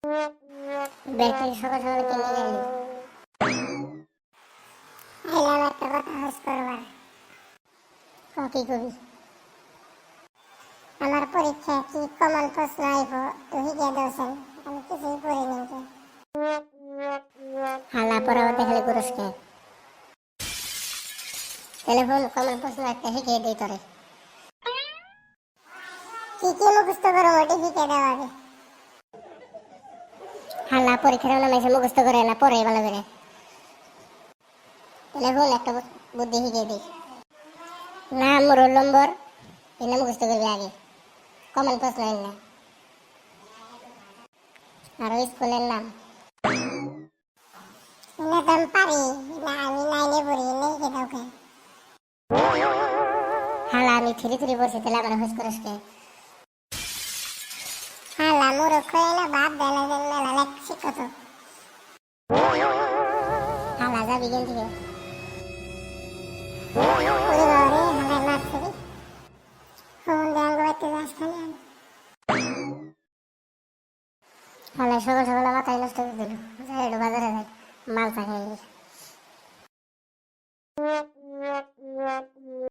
battery সকাল সকাল কিনে গেলি আইলাম একটা কথা হস করবার কি কবি আমার পরীক্ষা কি কমন প্রশ্ন আইব তুই কে দোসেন আমি কিছুই পড়ি নি হালা পড়াও দেখালে গুরুসকে টেলিফোন কমন প্রশ্ন একটা শিখিয়ে দিই তোরে কি কি মুখস্থ করো ওটি শিখিয়ে দাও আগে হালা পরীক্ষার নামে এসে মুখস্থ করে না পড়ে ভালো করে টেলিফোন একটা বুদ্ধি শিখিয়ে দিই নাম রোল নম্বর এটা মুখস্থ করবি আগে কমন প্রশ্ন না আর স্কুলের নাম না দাম পারি না আমি নাইলে পড়ি নেই কে কাউকে হালা আমি থ্রি থ্রি পড়ছি তাহলে আমার হোস করসকে হালা মূর্খ না বাপ দেলা দেলা লেখ শিক্ষত হালা যাবি কেন থেকে ওরে বাবারে হালা মারছে রে ফোন দেন গোয়াতে যাস খালি হালা সকাল সকাল মাথায় নষ্ট করে দিল যাই একটু বাজারে যাই মাল চা খাই